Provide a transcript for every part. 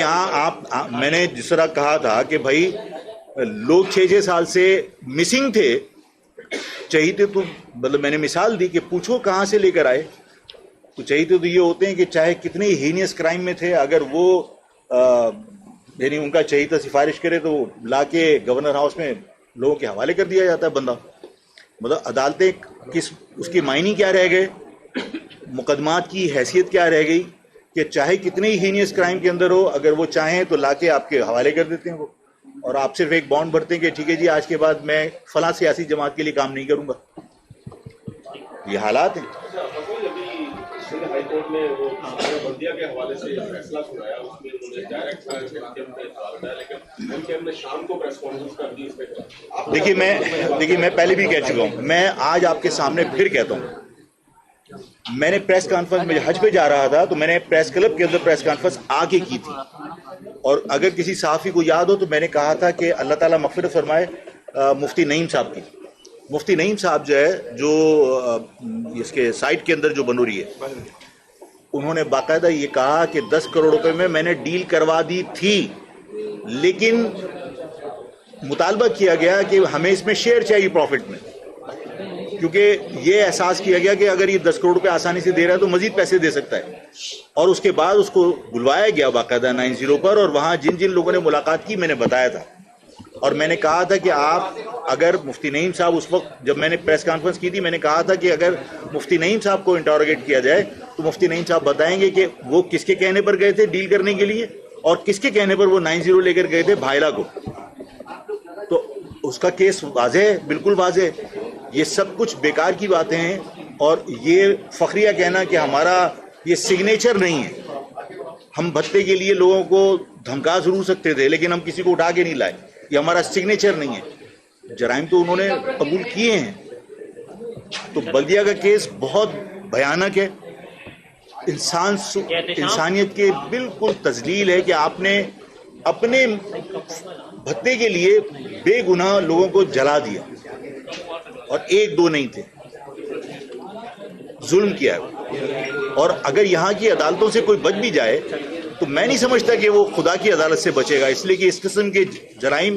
آپ میں نے جس طرح کہا تھا کہ بھائی لوگ 6 سال سے مسنگ تھے، چہیتے تو مطلب میں نے مثال دی کہ پوچھو کہاں سے لے کر آئے. تو چہیتے تو یہ ہوتے ہیں کہ چاہے کتنے ہینیس کرائم میں تھے، اگر وہ یعنی ان کا چہیتا سفارش کرے تو لا کے گورنر ہاؤس میں لوگوں کے حوالے کر دیا جاتا ہے بندہ. مطلب عدالتیں اس کی معنی کیا رہ گئے، مقدمات کی حیثیت کیا رہ گئی کہ چاہے کتنے ہی ہینیس کرائم کے اندر ہو، اگر وہ چاہیں تو لا کے آپ کے حوالے کر دیتے ہیں وہ، اور آپ صرف ایک بانڈ بھرتے ہیں کہ ٹھیک ہے جی آج کے بعد میں فلاں سیاسی جماعت کے لیے کام نہیں کروں گا. یہ حالات ہیں. ہائی کورٹ نے وہ بلدیہ کے حوالے سے فیصلہ سنایا، اس میں انہوں نے ڈائریکٹ لیکن ان کے ہم نے شام کو پریس کانفرنس کر دی اس پہ. دیکھیے میں پہلے بھی کہہ چکا ہوں، میں آج آپ کے سامنے پھر کہتا ہوں، میں نے پریس کانفرنس میں حج پہ جا رہا تھا تو میں نے پریس کلب کے اندر پریس کانفرنس آ کے کی تھی، اور اگر کسی صحافی کو یاد ہو تو میں نے کہا تھا کہ اللہ تعالیٰ مغفرت فرمائے مفتی نعیم صاحب کی. مفتی نعیم صاحب جو ہے، جو اس کے سائٹ کے اندر جو بنوری ہے، انہوں نے باقاعدہ یہ کہا کہ 10 کروڑ روپے میں نے ڈیل کروا دی تھی، لیکن مطالبہ کیا گیا کہ ہمیں اس میں شیئر چاہیے پروفٹ میں، کیونکہ یہ احساس کیا گیا کہ اگر یہ 10 کروڑ روپے آسانی سے دے رہا ہے تو مزید پیسے دے سکتا ہے. اور اس کے بعد اس کو بلوایا گیا باقاعدہ 90 پر، اور وہاں جن جن لوگوں نے ملاقات کی میں نے بتایا تھا، اور میں نے کہا تھا کہ آپ اگر مفتی نعیم صاحب، اس وقت جب میں نے پریس کانفرنس کی تھی میں نے کہا تھا کہ اگر مفتی نعیم صاحب کو انٹروگیٹ کیا جائے تو مفتی نعیم صاحب بتائیں گے کہ وہ کس کے کہنے پر گئے تھے ڈیل کرنے کے لیے، اور کس کے کہنے پر وہ 90 لے کر گئے تھے بھائلہ کو. تو اس کا کیس واضح ہے، بالکل واضح ہے. یہ سب کچھ بیکار کی باتیں ہیں، اور یہ فخریہ کہنا کہ ہمارا یہ سگنیچر نہیں ہے. ہم بھتے کے لیے لوگوں کو دھمکا ضرور سکتے تھے لیکن ہم کسی کو اٹھا کے نہیں لائے، یہ ہمارا سگنیچر نہیں ہے. جرائم تو انہوں نے قبول کیے ہیں. تو بلدیہ کا کیس بہت بھیانک ہے، انسانیت کے بالکل تذلیل ہے کہ آپ نے اپنے بھتے کے لیے بے گناہ لوگوں کو جلا دیا، اور 1-2 نہیں تھے. ظلم کیا ہے. اور اگر یہاں کی عدالتوں سے کوئی بچ بھی جائے تو میں نہیں سمجھتا کہ وہ خدا کی عدالت سے بچے گا، اس لیے کہ اس قسم کے جرائم،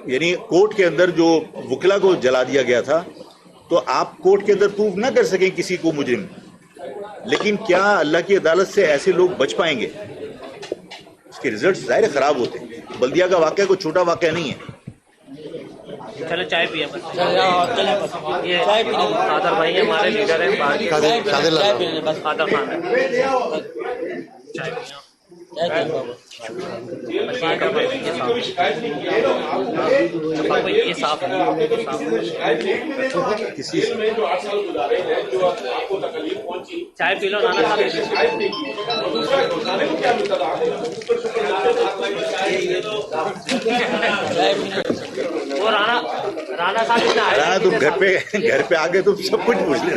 یعنی کورٹ کے اندر جو وکلا کو جلا دیا گیا تھا، تو آپ کورٹ کے اندر پروف نہ کر سکیں کسی کو مجرم، لیکن کیا اللہ کی عدالت سے ایسے لوگ بچ پائیں گے؟ اس کے رزلٹ ظاہر خراب ہوتے ہیں. بلدیہ کا واقعہ کوئی چھوٹا واقعہ نہیں ہے. چلو چائے پیے بس. یہ قادر بھائی ہمارے لیڈر ہیں، قادر خان یہ صاف چائے پی لو نانا صاحب. وہ رانا صاحب تم گھر پہ آ کے تم سب کچھ پوچھ لے.